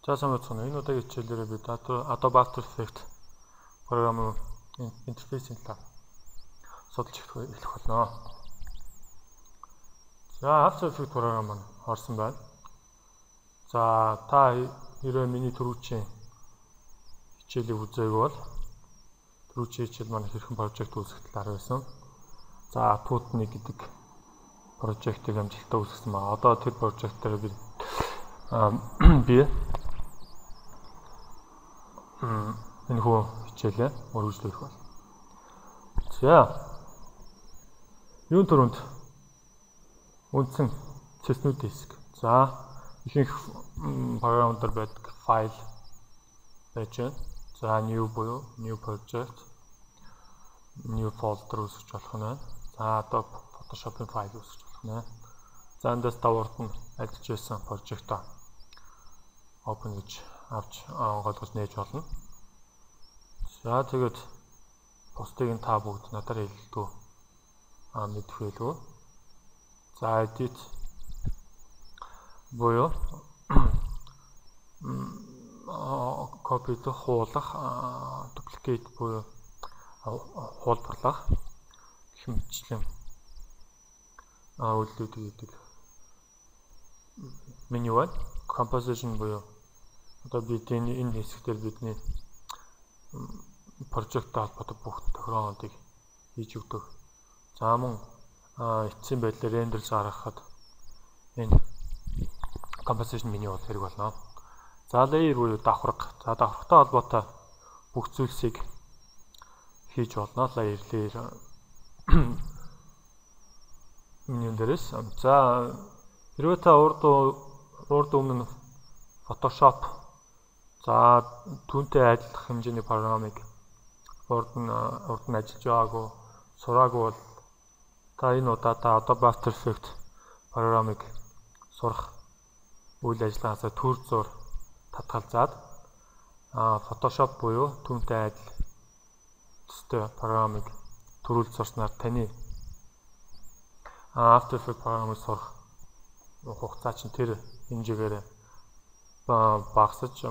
За сайн байна. Энэ удаагийн хичээлээр бид Adobe After Effects програмын интерфейсийн талаар судалж эхлэх болно. За After Effects програм маань орсон байна. За та хэрвээ миний түрүүчийн хичээлийг үзээгүй бол түрүүчийн хичээл маань хэрхэн прожект үүсгэх талаар байсан. За Tutni гэдэг прожектыг амжилттай үүсгэсэн байна. Одоо тэр прожект дээр би энэ хөө хичээлээ үргэлжлүүлэх бол. За юун төрөнд үндсэн цэснүүдийн хэсэг. За ихэнх програмуудаар байдаг файл байж байна. За new буюу new project, new folder үүсгэж болох нь байна. За одоо Photoshop-ын файл үүсгэж болох нь байна. За эндээс даваарт нь ажиллаж байсан прожектоо open гэж авч онгойлгож нээж болно. За тэгээд бусдыг нь та бүгд надаар хэлэлтгүй мэдэх байлгүй. За edit буюу copy дэх хуулах, duplicate буюу хуулбарлах гэх мэтчлэн үйлдэлүүд гэдэг меню байна. Composition буюу одоо бид энэ хэсгээр бидний прожекттой холбоотой бүх тохиолдлыг хийж өгдөг. За мөн эцсийн байдлаар рендерлж гаргахад энэ composition меню бол хэрэг болно. За layer буюу давхарга. За давхаргатай холбоотой бүх зүйлсийг хийж болно. Layer менюн дээрээс. За хэрвээ та урд өмнө Photoshop за түүнтэй адилах хэмжээний програмыг урд нь ажиллаж байгаагүй сураагүй бол та энэ удаадаа Adobe After Effects програмыг сурах үйл ажиллагаасаа төр зур татгалзаад Photoshop буюу түүнтэй адил төстэй програмыг төрүүлж сурснаар таны After Effects програмыг сурах хугацаа чинь тэр хэмжээгээр багасж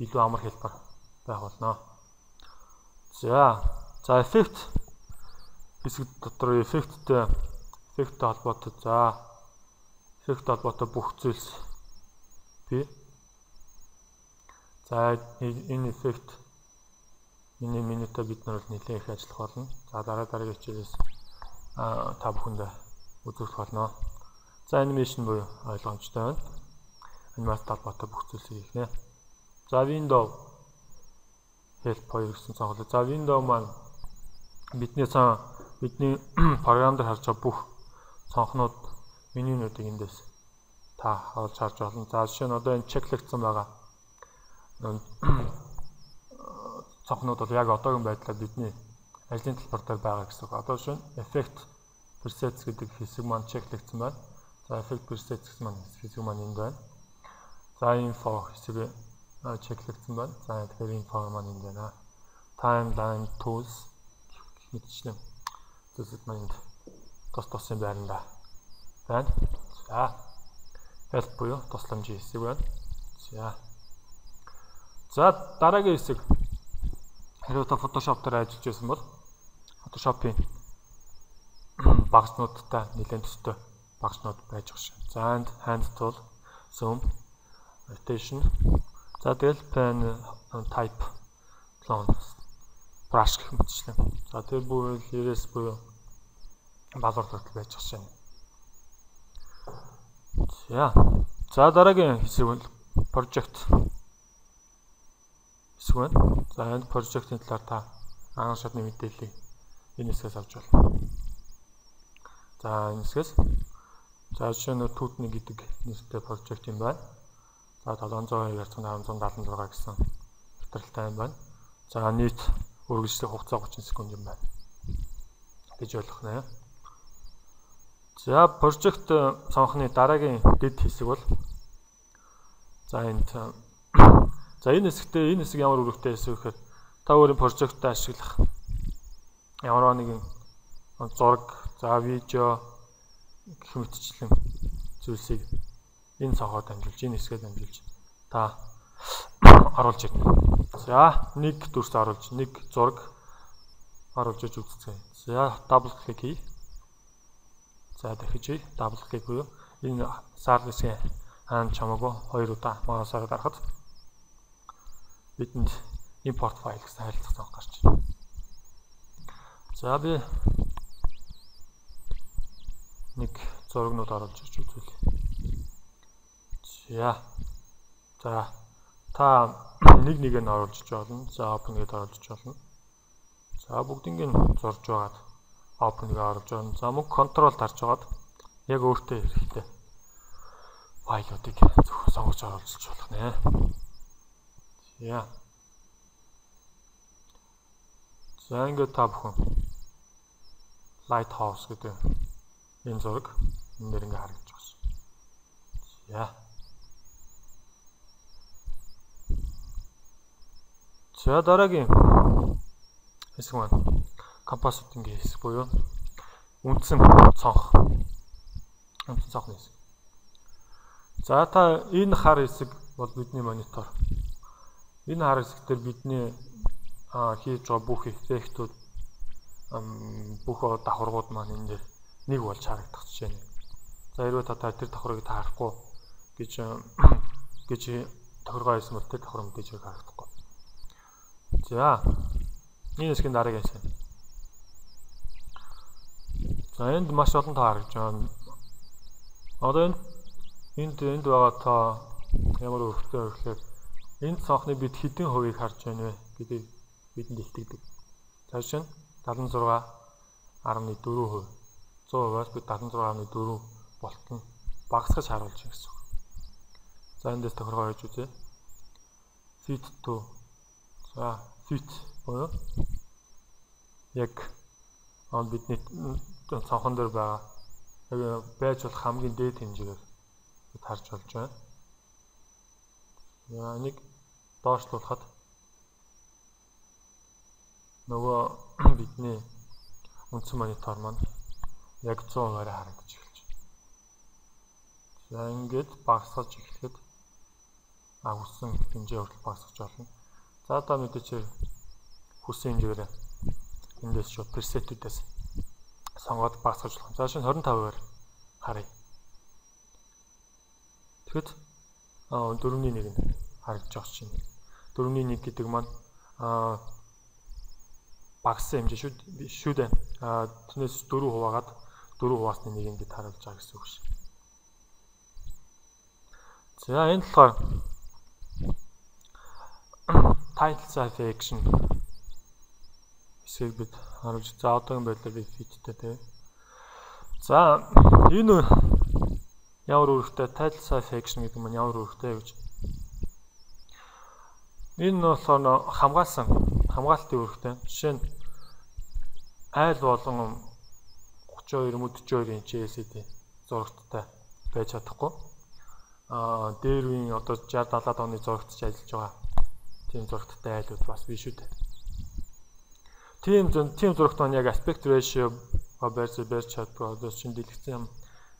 илүү амар хэлбэр байх болно. За эффект хэсэг дотор эффекттэй холбоотой бүх зүйлс бий. За энэ эффект минутаа бид нар нэлээд их ажиллах болно. За дараагийн хичээлээс та бүхэндээ үзүүлэх болно. За анимашн буюу ойлгомжтой байна. Анимац холбоотой бүх зүйлсийг хийх нэ. За window help хоёр гэсэн цонхол. За window маань бидний програм дээр харж байгаа бүх цонхнууд менюнуудыг эндээс та олж харж болно. За жишээ нь одоо энэ чеклэгдсэн байгаа цонхнууд бол яг одоогийн байдлаар бидний ажлын талбар дээр байгаа гэсэн үг. Одоо жишээ нь effect presets гэдэг хэсэг маань чеклэгдсэн байна. За effect presets гэсэн хэсэг маань энд байна. За info хэсэг чеклэгдсэн байна. За тэгэхээр info маань энд байна. Timeline tools мэтчлэн зүйлсүүд маань тусын байранда байна. За help буюу тусламжийн хэсэг байна. За дараагийн хэсэг хэрвээ та Photoshop дээр ажиллаж байсан бол Photoshop-ийн багцнуудтай нэлээд төстэй багцнууд байж байгаа шин. За hand tool, zoom, rotation. За тэгэл pen type, clone, brush гэх мэтчлэн. За тэр буюу ерөөс буюу балуурдал байж байгаа шин. За дараагийн хэсэг бол project хэсэг байна. За энэ project-ийн талаар та анх шатны мэдээллийг энэ хэсгээс авч болно. За энэ хэсгээс жишээ нь Tutni гэдэг нэртэй project юм байна. За 702.576 гэсэн материалтай юм байна. За нийт үргэлжлэх хугацаа 30 секунд юм байна гэж ойлгох нэ. За project цонхны дараагийн дэд хэсэг бол энэ хэсэг ямар үүрэгтэй хэсэг гэхээр та өөрийн project-тай ашиглах ямар нэгэн зураг, за видео гэх мэтчлэн зүйлсийг энэ цонхоор дамжуулж, энэ хэсгээр дамжуулж та оруулж игнэ. За нэг дүрс оруулж нэг зураг оруулж иж үзье. За дабл клик хий. За дахиж дабл клик буюу энэ сарвисийн хаан чамаагүй 2 удаа маусаар дарахад бидэнд import file гэсэн харилцах зам гарч байна. За би нэг зурагнууд оруулж иж үзвэл. За та нэг нь оруулж болно. За open гэдээ оруулж болно. За бүгднийг нь зурж байгаад open гээ оруулж байна. За мөн control тарж байгаад яг өөртөө хэрэгтэй файлуудыг зөвхөн сонгож оруулж болох нэ. За ингээд та бүхэн Lighthouse гэдэг энэ зураг энэ нэр ингээ харагдаж байна. За дараагийн хэсэг маань compositing хэсэг буюу үндсэн цонх. Үндсэн цонхны хэсэг. За та энэ хар хэсэг бол бидний монитор. Энэ хар хэсэг дээр бидний хийж байгаа бүх эффектүүд бүх давхаргууд маань энэ дээр нэг болж харагдах жишээ нь. За хэрвээ та тэр давхаргыг харахгүй гэж тохиргоо хийсэн бол тэр давхар мэдээж харагдахгүй. За энэ хэсгийн дараагийн хэсэг. За энд маш олон тоо харагдж байна. Одоо энд байгаа тоо ямар өрхтэй гэхээр энэ цонхны бид хэдэн хувийг харж байна вэ гэдэг бидэнд илтгэдэг. За жишээ нь 76.4%. 100%-аас бид 76.4 болтон багасгаж харуулж байна гэсэн үг. За эндээс тохиргоо хийж үзье. Fit to. За fit буюу яг бидний цонхон дээр байгаа яг байж болох хамгийн дээд хэмжээгээр бид харж болж байна. Энийг доошлуулахад нөгөө бидний үндсэн монитор маань яг 100%-аар харагдаж эхэлж байна. За ингээд багасгаж эхлэхэд хүссэн хэмжээ хүртэл багасгаж болно. За одоо мэдээч хүссэн хэмжээгээр эндээс шууд пресетүүдээс сонгоод багасгаж болох. За шинэ 25%-аар харъя. Тэгэхэд 4-1 нь харагдаж байгаа чинь. 4-1 гэдэг маань багассан хэмжээ шүү дээ. Тэрнээс 4 хуваагаад 4 хуваасны нэг ингэж харуулж байгаа гэсэн үг шүү. За энэ болохоор title selection хэсгийг бид харуулж. За одоогийн байдлаар би fitтэй тий. За энэ ямар үүрэгтэй title selection гэдэг нь ямар үүрэгтэй гэж. Энэ нь болохоор хамгаалтын үүрэгтэй. Жишээ нь айл болон 32 42 инч LCD зурагттай байж чадахгүй. Дээр үеийн одоо 60 70 оны зурагт ч ажиллаж байгаа. Тийм зурагттай айлууд бас биш үү. Тийм зурагт маань яг aspect ratio барьж чаддаг. Одоо чинь дэлгэцийн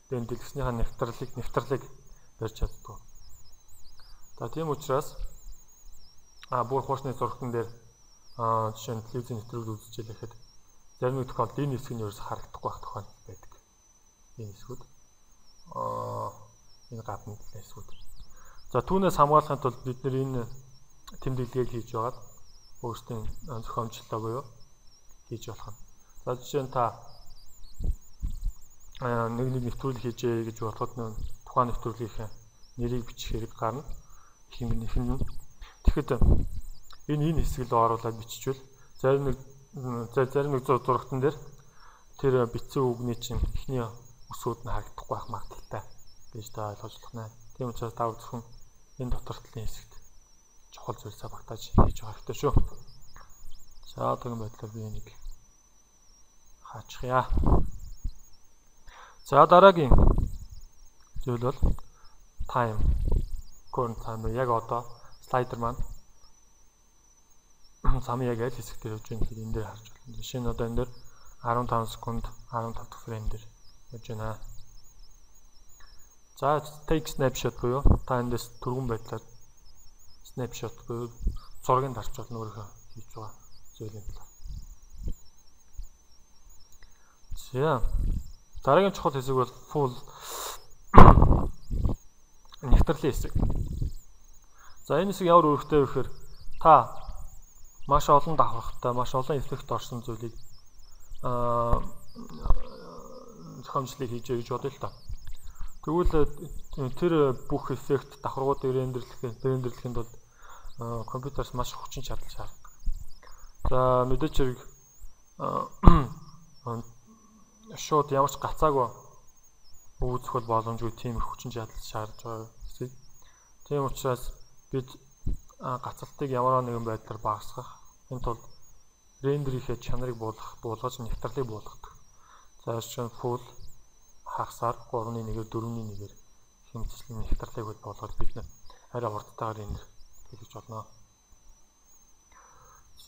дэлгэцнийхээ нэвтралыг барьж чаддаг. За тийм учраас бүр хуучны зурагтан дээр жишээ нь телевизийн нэвтрүүлэг үзэж байхад зарим нэг тохиолдолд энэ хэсэг нь ерөөс харагдахгүй байх тохиолдол байдаг. Энэ хэсгүүд энэ гадна хэсгүүд. За түүнээс хамгаалахын тулд бид нэр энэ тэмдэглэгийг хийж байгаад өөрсдийн зохиомжлолоо буюу хийж болох нь. За жишээ нь та нэг нэвтрүүлэг хийжээ гэж бодоход тухайн нэвтрүүлгийнхээ нэрийг бичих хэрэг гарна. Тэгэхэд энэ хэсгийг л оруулаад биччихвэл зарим нэг зурагтан дээр тэр бичсэн үгний чинь эхний өсвүүд нь харагдахгүй байх магадaltaй гэж та ойлгож байна. Тийм учраас та зөвхөн энэ доктортлын хэсэгт чухал зүйлсээ багтааж хийж байгаа хэрэгтэй шүү. За тэгэн байдлаар би энийг хаачихъя. За дараагийн зүйл бол time. Current time яг одоо слайдер маань замын яг аль хэсэг дээр явж байгаа гэхээр энэ дээр харж байна. Жишээ нь одоо энэ дээр 15 секунд 15 дахь фрейм дээр явж байна. За take snapshot буюу та эндээс түргэн байдлаар snapshot буюу зургийг дарж болно өөрийнхөө хийж байгаа зүйлийн талаар. За дараагийн чухал хэсэг бол full нэвтрлийн хэсэг. За энэ хэсэг ямар үүрэгтэй вэ гэхээр та маш олон давхаргатай, маш олон эффект орсон зүйлийг зохиомжлыг хийжээ гэж бодъё л та. Тэгвэл тэр бүх эффект давхаргуудыг рендерлэхэд бол компьютерс маш хүчин чадал шаарддаг. За мэдээч хэрэг шууд ямар ч гацаагүй үүсэх бол боломжгүй тийм их хүчин чадал шаардж байгаа хэсэг. Тийм учраас бид гацалтыг ямар нэгэн байдлаар багасгах, энэ тулд рендерийнхээ чанарыг буулгаж нэвтрэлийг буулгадаг. За жишээ нь full хагасаар 3.1-ээр 4.1-ээр хэмжээний нэвтрэлийг буулгаж бид арай хурдтайгаар рендер хийж болно.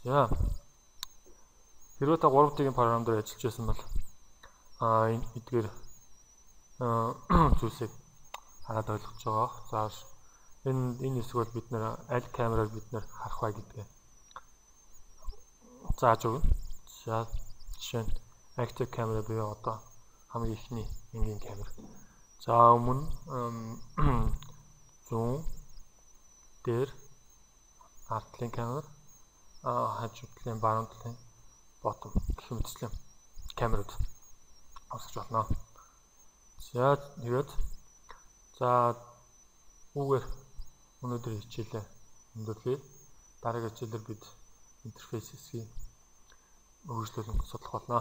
За хэрвээ та 3D-ийн програм дээр ажиллаж байсан бол эдгээр зүйлсийг хараад ойлгож байгаа. За энэ хэсэг бол бид нэр аль камераар бид нэр харах бай гэдгээ зааж өгнө. За жишээ нь active camera буюу одоо хамгийн ихний энгийн камер. За өмнө зүүн дээр арт талын камер, хажуу талын баруун талын bottom гэх мэтчлэн камерууд авсаж болно. За тэгээд үүгээр өнөөдөр хичээлээ өндөрлөе. Дараагийн хичээлээр бид интерфейс хэсгийг хөгжлүүлэн судлах болно.